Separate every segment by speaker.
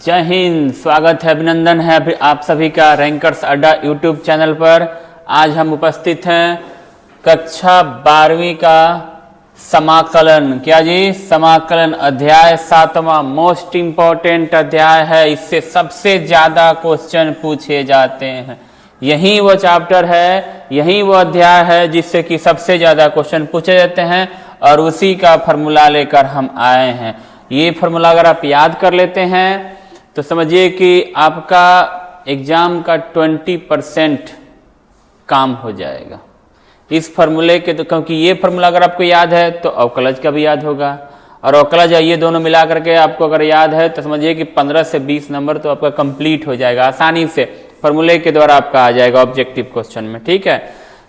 Speaker 1: जय हिंद। स्वागत है, अभिनंदन है आप सभी का रैंकर्स अड्डा यूट्यूब चैनल पर। आज हम उपस्थित हैं कक्षा 12वीं का समाकलन। क्या जी? समाकलन अध्याय 7वां मोस्ट इंपॉर्टेंट अध्याय है। इससे सबसे ज्यादा क्वेश्चन पूछे जाते हैं। यही वो चैप्टर है, यही वो अध्याय है जिससे कि सबसे ज्यादा क्वेश्चन पूछे जाते हैं और उसी का फॉर्मूला लेकर हम आए हैं। ये फॉर्मूला अगर आप याद कर लेते हैं तो समझिए कि आपका एग्जाम का 20% काम हो जाएगा इस फॉर्मूले के। तो क्योंकि ये फॉर्मूला अगर आपको याद है तो अवकलज का भी याद होगा, और अवकलज ये दोनों मिला करके आपको अगर याद है तो समझिए कि 15 से 20 नंबर तो आपका कंप्लीट हो जाएगा आसानी से। फॉर्मूले के द्वारा आपका आ जाएगा ऑब्जेक्टिव क्वेश्चन में। ठीक है,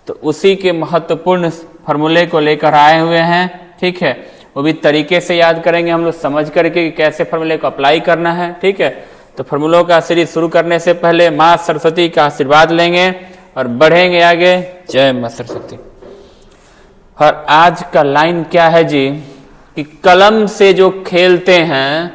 Speaker 1: तो उसी के महत्वपूर्ण फॉर्मूले को लेकर आए हुए हैं। ठीक है, वो भी तरीके से याद करेंगे हम लोग, समझ करके कि कैसे फॉर्मूले को अप्लाई करना है। ठीक है, तो फॉर्मूलों का सीरीज शुरू करने से पहले माँ सरस्वती का आशीर्वाद लेंगे और बढ़ेंगे आगे। जय माँ सरस्वती। और आज का लाइन क्या है जी कि कलम से जो खेलते हैं,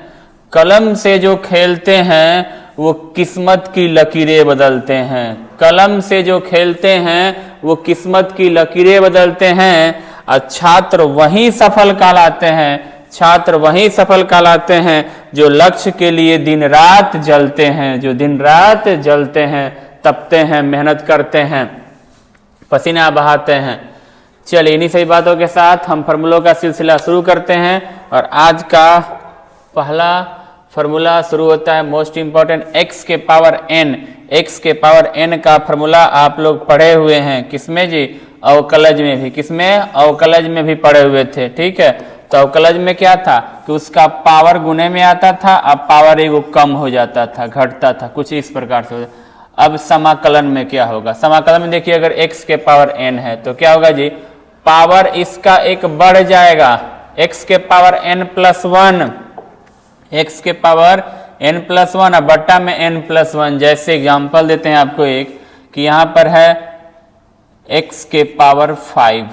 Speaker 1: कलम से जो खेलते हैं वो किस्मत की लकीरें बदलते हैं। कलम से जो खेलते हैं वो किस्मत की लकीरें बदलते हैं। और छात्र वही सफल कहलाते हैं, छात्र वही सफल कहलाते हैं जो लक्ष्य के लिए दिन रात जलते हैं, जो दिन रात जलते हैं, तपते हैं, मेहनत करते हैं, पसीना बहाते हैं। चलिए, इन्हीं सही बातों के साथ हम फॉर्मूलों का सिलसिला शुरू करते हैं। और आज का पहला फॉर्मूला शुरू होता है मोस्ट इंपॉर्टेंट, x के पावर n। x के पावर n का फॉर्मूला आप लोग पढ़े हुए हैं। किसमें जी? अवकलज में भी। किसमें? अवकलज में भी पढ़े हुए थे। ठीक है, तो अवकलज में क्या था कि उसका पावर गुने में आता था, अब पावर एगो कम हो जाता था, घटता था, कुछ इस प्रकार से। अब समाकलन में क्या होगा? समाकलन में देखिए, अगर x के पावर n है तो क्या होगा जी? पावर इसका एक बढ़ जाएगा, x के पावर n+1, x के पावर n+1 और बट्टा में n+1। जैसे एग्जांपल देते हैं आपको एक कि यहाँ पर है x के पावर 5,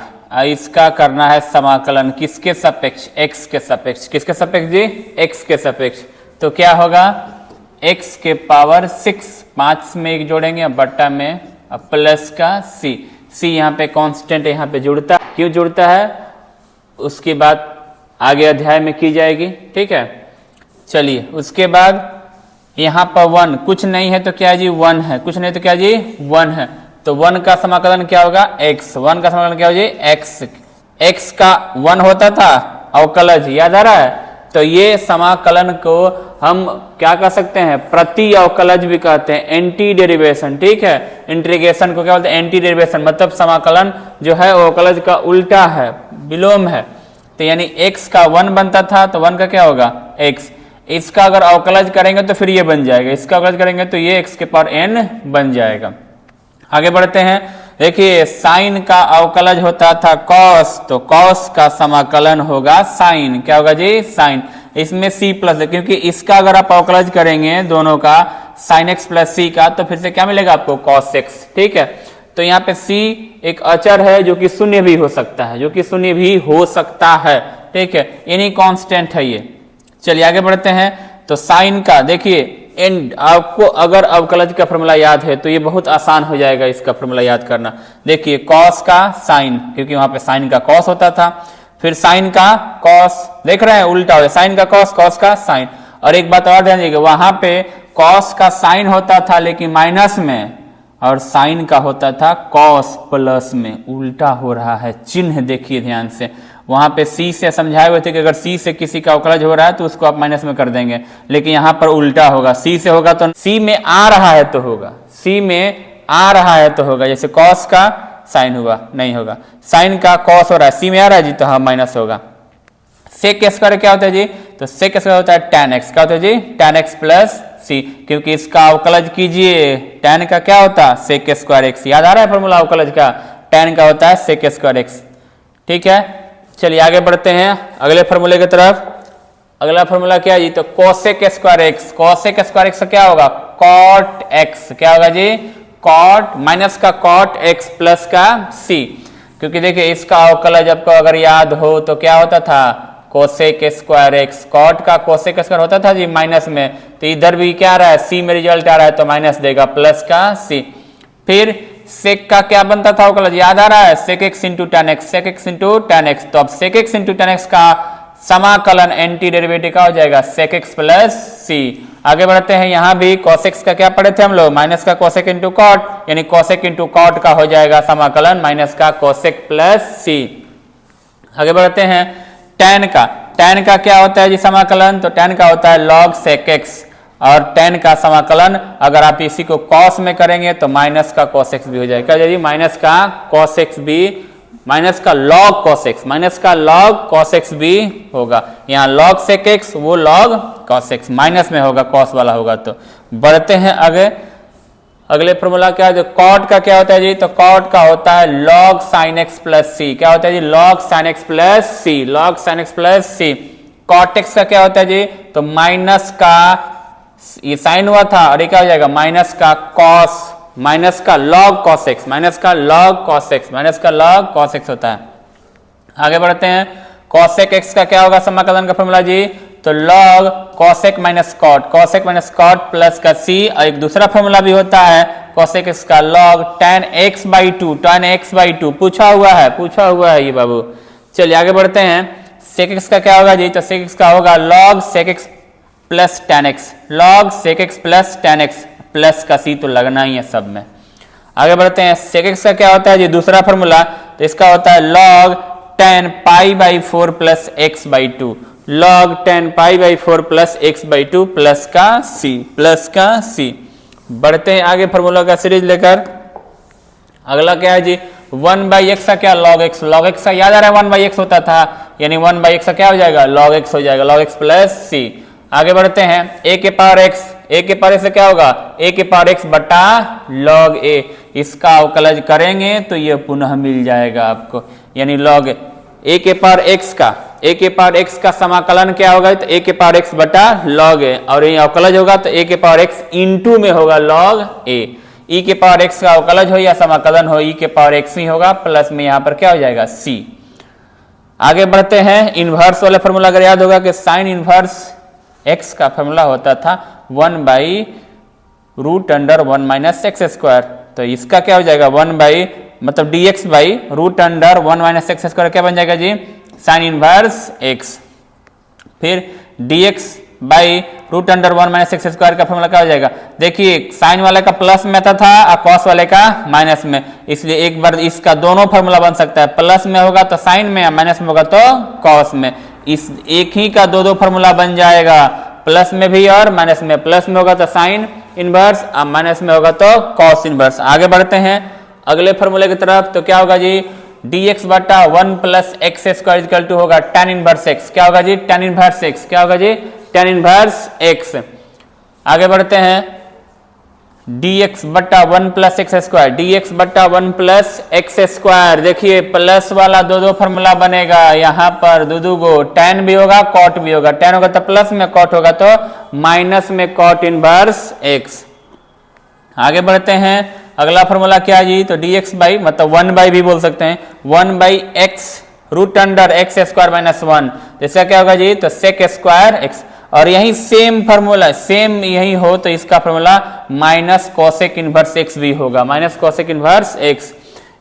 Speaker 1: इसका करना है समाकलन किसके सापेक्ष? x के सापेक्ष। किसके सापेक्ष जी? x के सापेक्ष। तो क्या होगा? x के पावर 6, 5 में एक जोड़ेंगे और बट्टा में प्लस का c। c यहाँ पे कांस्टेंट यहाँ पे जुड़ता है। क्यों जुड़ता है उसकी बात आगे अध्याय में की जाएगी। ठीक है, चलिए उसके बाद यहाँ पर 1 कुछ नहीं है तो क्या जी? 1 है। कुछ नहीं तो क्या जी? 1 है। तो 1 का समाकलन क्या होगा? x। 1 का समाकलन क्या हो जी? x। x का 1 होता था अवकलज, याद आ रहा है? तो ये समाकलन को हम क्या कह सकते हैं? प्रति अवकलज भी कहते हैं, एंटी डेरिवेशन। ठीक है, इंटीग्रेशन को क्या बोलते हैं? Anti derivation. मतलब समाकलन जो है वो अवकलज का उल्टा है, विलोम है। तो यानी x का 1 बनता था तो 1 का क्या होगा? x। इसका अगर अवकलज करेंगे तो फिर ये बन जाएगा, इसका अवकलज करेंगे तो ये x के पावर n बन जाएगा। आगे बढ़ते हैं। देखिए, साइन का अवकलज होता था cos, तो cos का समाकलन होगा साइन। क्या होगा जी? साइन। इसमें c प्लस, क्योंकि इसका अगर आप अवकलज करेंगे दोनों का, sin x प्लस c का, तो फिर से क्या मिलेगा आपको? cos x। ठीक है, तो यहाँ पे c एक अचर है जो कि शून्य भी हो सकता है, जो कि शून्य भी हो सकता है। ठीक है, यानी कांस्टेंट है ये। चलिए आगे बढ़ते हैं। तो साइन का देखिए एंड, आपको अगर अवकलज का फॉर्मूला याद है तो ये बहुत आसान हो जाएगा इसका फॉर्मूला याद करना। देखिए, कॉस का साइन, क्योंकि वहां पे साइन का कॉस होता था, फिर साइन का कॉस, देख रहे हैं उल्टा हो, साइन का कॉस, कॉस का साइन। और एक बात और ध्यान दीजिएगा, वहां पे कॉस का साइन होता था लेकिन माइनस में, और साइन का होता था कॉस प्लस में। उल्टा हो रहा है चिन्ह, देखिए ध्यान से। वहां पे c से समझाए हुए थे कि अगर c से किसी का अवकलज हो रहा है तो उसको आप माइनस में कर देंगे, लेकिन यहाँ पर उल्टा होगा। c से होगा तो c में आ रहा है तो होगा, c में आ रहा है तो होगा। जैसे cos का साइन हुआ, नहीं होगा। साइन का cos हो रहा है, c में आ रहा है जी, तो हाँ माइनस होगा। सेक स्क्वायर क्या होता है जी? तो सेक स्क्वायर होता है tan x। क्या होता है जी? tan x प्लस c, क्योंकि इसका अवकलज कीजिए, tan का क्या होता है? Sec square x। याद आ रहा है फॉर्मूला अवकलज का? tan का होता है सेक स्क्वायर x। ठीक है, चलिए आगे बढ़ते हैं अगले फॉर्मूले की तरफ। अगला फॉर्मूला क्या है जी? तो cosec square x. Cosec square x क्या होगा? Cot x. क्या होगा जी? कॉट, माइनस का कॉट एक्स प्लस का सी। क्योंकि देखिए इसका अवकलज आपको अगर याद हो तो क्या होता था? Cosec square x. कॉट का कोसेक स्क्वायर होता था जी माइनस में, तो इधर भी क्या आ रहा है, सी में रिजल्ट आ रहा है तो माइनस देगा, प्लस का सी। फिर सेक का क्या बनता था वो याद आ रहा है, sec x into tan x, sec x into tan x. तो अब sec x into tan x का समाकलन एंटी डेरिवेटिव का हो जाएगा सेक एक्स प्लस सी। आगे बढ़ते हैं, यहां भी कोसेक्स का क्या पढ़े थे हम लोग, माइनस का कोसेक इंटू कॉट, यानी कोसेक इंटू कॉट का हो जाएगा समाकलन माइनस का कोसेक प्लस सी। आगे बढ़ते हैं, टैन का क्या होता है जी समाकलन, तो टैन का होता है लॉग सेक एक्स, और टैन का समाकलन अगर आप इसी को कॉस में करेंगे तो माइनस का कॉस एक्स भी हो जाएगा, क्या माइनस का कॉस एक्स भी, माइनस का लॉग कॉस एक्स, माइनस का लॉग कॉस एक्स भी होगा। यहाँ लॉग सेक एक्स, वो लॉग कॉस एक्स, माइनस में होगा, कॉस वाला होगा। तो बढ़ते हैं आगे, अगले फॉर्मूला क्या है, जो कॉट का क्या होता है जी, तो कॉट का होता है लॉग साइन एक्स प्लस सी। क्या होता है जी, लॉग साइन एक्स प्लस सी, लॉग साइन एक्स प्लस सी। कॉट एक्स का क्या होता है जी, तो माइनस का, ये साइन हुआ था और ये क्या हो जाएगा माइनस का कॉस, माइनस का लॉग कॉस एक्स, माइनस का लॉग कॉस एक्स, माइनस का लॉग कॉस एक्स होता है। आगे बढ़ते हैं, कॉसेक एक्स का क्या होगा समाकलन का फॉर्मूला जी, तो log cosec minus cot, cosec minus cot plus का सी। और एक दूसरा फॉर्मूला भी होता है कॉसेक एक्स का log tan x by two, tan x by two पूछा हुआ है ये बाबू। चलिए आगे बढ़ते हैं, सेक एक्स का क्या होगा जी, तो सेक एक्स का होगा log sec x plus tan x, log sec x plus tan x, plus का सी तो लगना ही है सब में। आगे बढ़ते हैं, सेक एक्स का क्या होता है जी दूसरा फॉर्मूला, तो इसका होता है log tan pi by four plus x by two, log tan pi by four plus x by two plus का सी, प्लस का सी। बढ़ते हैं आगे फॉर्मूला का सीरीज लेकर, अगला क्या है जी, वन बाई एक्स का क्या लॉग एक्स, लॉग एक्स का याद आ रहा है वन बाई एक्स होता था, यानी वन बाई एक्स का क्या हो जाएगा लॉग एक्स हो जाएगा, लॉग एक्स प्लस सी। आगे बढ़ते हैं, ए के पावर एक्स, ए के पावर एक्स से क्या होगा, ए के पावर एक्स बटा लॉग ए, इसका अवकलज करेंगे तो ये पुनः मिल जाएगा आपको, यानी लॉग ए के पावर एक्स का, ए के पावर एक्स का समाकलन क्या होगा, तो ए के पावर एक्स बटा लॉग ए, और ये अवकलज होगा तो ए के पावर एक्स इंटू में होगा लॉग ए। ई के पावर एक्स का अवकलज हो या समाकलन हो, ई के पावर एक्स ही होगा, प्लस में यहां पर क्या हो जाएगा सी। आगे बढ़ते हैं, इनवर्स वाला फॉर्मूला अगर याद होगा कि साइन इनवर्स एक्स का फॉर्मूला होता था one by root under one minus x square, तो इसका क्या हो जाएगा वन बाई मतलब d x by root under one minus x square क्या बन जाएगा जी साइन इनवर्स एक्स। फिर d x by root under one minus x square का फॉर्मूला क्या हो जाएगा, देखिए साइन वाले का प्लस में था और कॉस वाले का माइनस में, इसलिए एक बार इसका दोनों फॉर्मूला बन सकता है, प्लस में होगा तो साइन में या माइनस में होगा तो कॉस में। इस एक ही का दो फॉर्मूला बन जाएगा, प्लस में भी और माइनस में, प्लस में होगा तो साइन इनवर्स और माइनस में होगा तो कॉस इनवर्स। आगे बढ़ते हैं अगले फॉर्मूले की तरफ, तो क्या होगा जी डी एक्स बटा one plus x square equal to होगा tan इनवर्स एक्स, क्या होगा जी tan इनवर्स एक्स, क्या होगा जी tan इनवर्स एक्स। आगे बढ़ते हैं, dx बटा one plus x square, dx बटा वन प्लस एक्स स्क्वायर, देखिए प्लस वाला दो फॉर्मूला बनेगा, यहाँ पर दो गो tan भी होगा cot भी होगा, tan होगा तो प्लस में, cot होगा तो माइनस में cot इनवर्स एक्स। आगे बढ़ते हैं, अगला फॉर्मूला क्या है जी, तो dx बाई मतलब वन बाई भी बोल सकते हैं, one by x root under x square minus one, इसका क्या होगा जी तो सेक स्क्वायर एक्स। और यही सेम फॉर्मूला सेम यही हो तो इसका formula minus cosec inverse x भी होगा, माइनस कोसेक इनवर्स एक्स,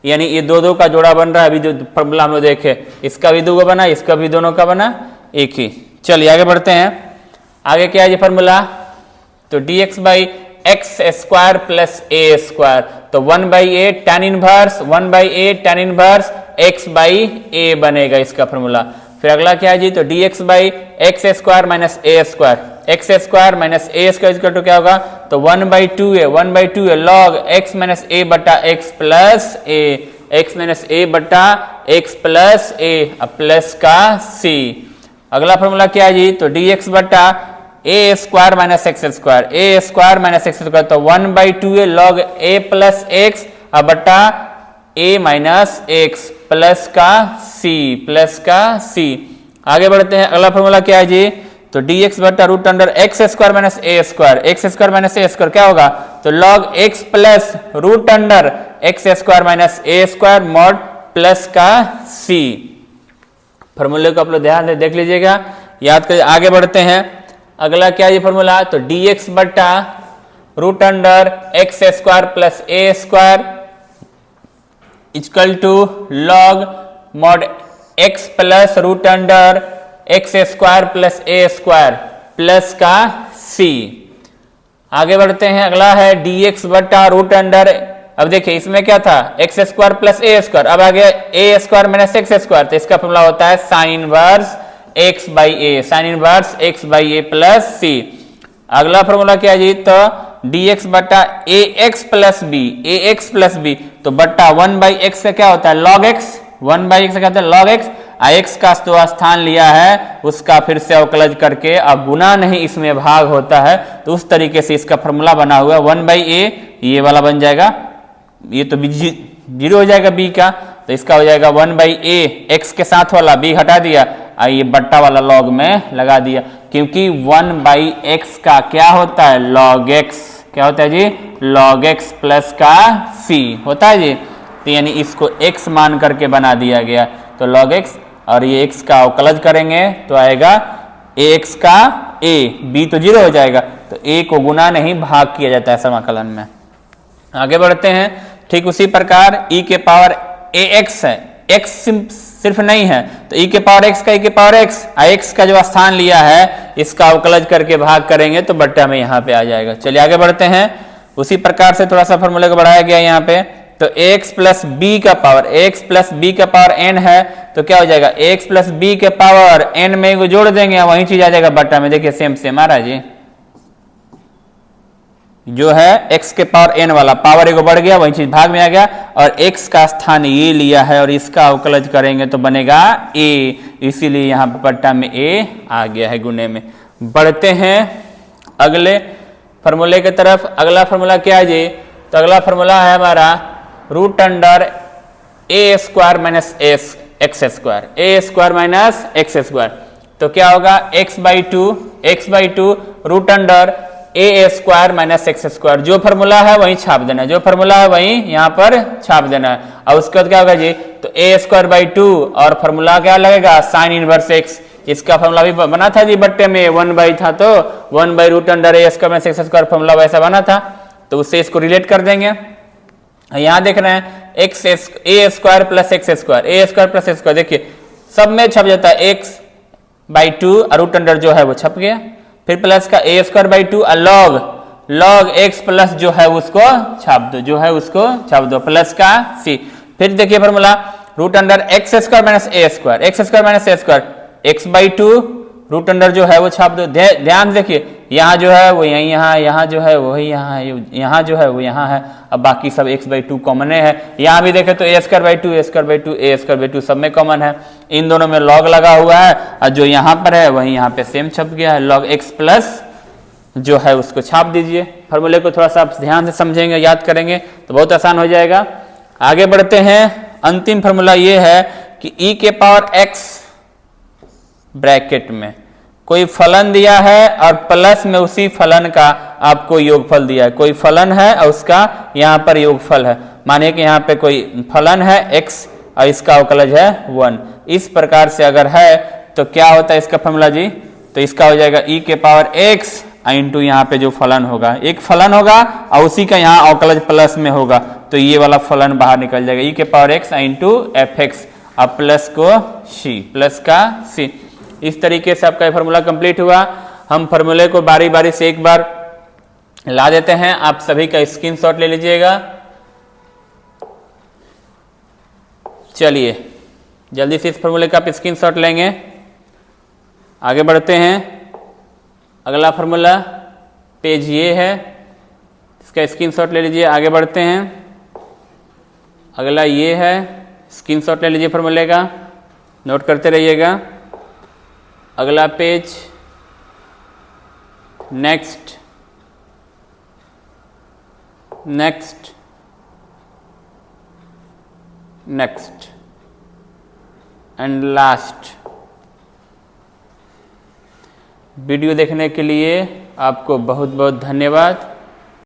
Speaker 1: यानी ये दो का जोड़ा बन रहा है। अभी जो फॉर्मूला हम लोग देखे, इसका भी दो बना, इसका भी दोनों का बना एक ही। चलिए आगे बढ़ते हैं, आगे क्या है ये फॉर्मूला, तो d x by x square plus a square, तो one by a tan inverse, one by a tan inverse x by a बनेगा इसका फॉर्मूला। फिर अगला क्या है जी, तो d x by x square minus a square, x square minus a square equal to क्या होगा, तो one by two a log x minus a बटा x plus a, x minus a बटा एक्स प्लस ए plus का सी। अगला formula क्या है जी, तो डी एक्स बटा ए square minus x square, a square minus x square, तो one by two a log A plus x बटा ए माइनस एक्स प्लस का सी, प्लस का सी। आगे बढ़ते हैं, अगला फॉर्मूला क्या है जी, तो डी एक्स बटा root under x square minus a square, x square minus a square क्या होगा, तो log x plus root under x square minus a square mod plus का सी। फॉर्मूले को आप लोग ध्यान से देख लीजिएगा, याद करिए। आगे बढ़ते हैं, अगला क्या ये फॉर्मूला, तो dx बट्टा root under x square plus a square equal to log mod x plus root under x square plus a square plus का सी। आगे बढ़ते हैं, अगला है dx बट्टा रूट अंडर, अब देखिए इसमें क्या था, x square plus a square, अब आ गया a square minus x square, तो इसका फॉर्मूला होता है sine inverse x by a, sine inverse x by a plus c. अगला फॉर्मूला क्या जी, तो dx बट्टा a x plus b, a x plus b, तो बट्टा 1 बाई एक्स का क्या होता है लॉग एक्स, 1 बाई एक्स का क्या होता है लॉग एक्स, एक्स का जो स्थान लिया है उसका फिर से अवकलज करके, अब गुना नहीं इसमें भाग होता है, तो उस तरीके से इसका फॉर्मूला बना हुआ है 1 बाई ए, ये वाला बन जाएगा, ये तो जीरो हो जाएगा बी का, तो इसका हो जाएगा 1 बाई ए, एक्स के साथ वाला बी हटा दिया, ये बट्टा वाला लॉग में लगा दिया, क्योंकि 1 बाई एक्स का क्या होता है लॉग एक्स, क्या होता है जी लॉग एक्स प्लस का सी होता है जी, तो यानी इसको x मान करके बना दिया गया, तो log x, और ये x का अवकलज करेंगे तो आएगा ax का a, b तो जीरो हो जाएगा, तो a को गुना नहीं भाग किया जाता है समाकलन में। आगे बढ़ते हैं, ठीक उसी प्रकार e के पावर ax है, x सिर्फ नहीं है, तो e के पावर x का e के पावर x, x का जो स्थान लिया है इसका अवकलज करके भाग करेंगे तो बट्टा में यहाँ पे आ जाएगा। चलिए आगे बढ़ते हैं, उसी प्रकार से थोड़ा सा फॉर्मूले को बढ़ाया गया यहाँ पे, तो x प्लस बी का पावर, x प्लस बी का पावर n है, तो क्या हो जाएगा x प्लस बी के पावर n में जोड़ देंगे, वही चीज आ जाएगा बट्टा में। देखिए सेम सेम आ रहा है जी, जो है x के पावर n वाला पावर एगो बढ़ गया, वही चीज भाग में आ गया, और x का स्थान ये लिया है और इसका अवकलज करेंगे तो बनेगा a, इसीलिए यहाँ पे बट्टा में a आ गया है गुने में। बढ़ते हैं अगले फॉर्मूले की तरफ, अगला फॉर्मूला क्या है जी, तो अगला फॉर्मूला है हमारा root under a square minus x square, a square minus x square, तो क्या होगा x by two root under a square minus x square, जो फॉर्मूला है वही छाप देना है, जो फॉर्मूला है वही यहाँ पर छाप देना है, और उसके बाद क्या होगा जी, तो ए स्क्वायर बाई टू, और फॉर्मूला क्या लगेगा साइन इनवर्स एक्स, इसका फॉर्मूला भी बना था जी बट्टे में 1 बाई था, तो 1 by root under a square minus x square formula वैसा बना था, तो उससे इसको रिलेट कर देंगे। यहां देख रहे हैं x a square plus x square, a square plus x square, देखिए सब में छप जाता है एक्स बाई टू, और रूट अंडर जो है वो छप गया, फिर प्लस का a square by two, log x plus जो है उसको छाप दो, जो है उसको छाप दो, प्लस का सी। फिर देखिए formula root under x square minus a square, x square minus a square, x by two root under जो है वो छाप दो। ध्यान देखिए यहाँ जो है वो यहीं, यहाँ जो है वही यहाँ है, यहाँ जो है वो यहाँ है, अब बाकी सब x बाई टू कॉमन है। यहाँ भी देखे तो a square by two, a square by two, a square by two सब में कॉमन है, इन दोनों में लॉग लगा हुआ है, और जो यहाँ पर है वही यहाँ पे सेम छप गया है, लॉग x प्लस जो है उसको छाप दीजिए। फॉर्मूले को थोड़ा सा आप ध्यान से समझेंगे, याद करेंगे तो बहुत आसान हो जाएगा। आगे बढ़ते हैं, अंतिम फॉर्मूला ये है कि e के पावर x ब्रैकेट में कोई फलन दिया है और प्लस में उसी फलन का आपको योगफल दिया है, कोई फलन है और उसका यहाँ पर योगफल है, मानिए कि यहाँ पे कोई फलन है x और इसका अवकलज है 1, इस प्रकार से अगर है तो क्या होता है इसका फॉर्मूला जी, तो इसका हो जाएगा e के पावर x इंटू यहाँ पे जो फलन होगा, एक फलन होगा और उसी का यहाँ अवकलज प्लस में होगा, तो ये वाला फलन बाहर निकल जाएगा, e के power x into F x, अब प्लस को c, प्लस का c। इस तरीके से आपका फॉर्मूला कंप्लीट हुआ। हम फॉर्मूले को बारी बारी से एक बार ला देते हैं, आप सभी का स्क्रीनशॉट ले लीजिएगा। चलिए जल्दी से इस फॉर्मूले का आप स्क्रीनशॉट लेंगे। आगे बढ़ते हैं, अगला फॉर्मूला पेज ये है, इसका स्क्रीनशॉट ले लीजिए। आगे बढ़ते हैं, अगला ये है, स्क्रीनशॉट ले लीजिए फॉर्मूले का, नोट करते रहिएगा। अगला page, next, next, next and last. Video देखने के लिए आपको बहुत बहुत धन्यवाद।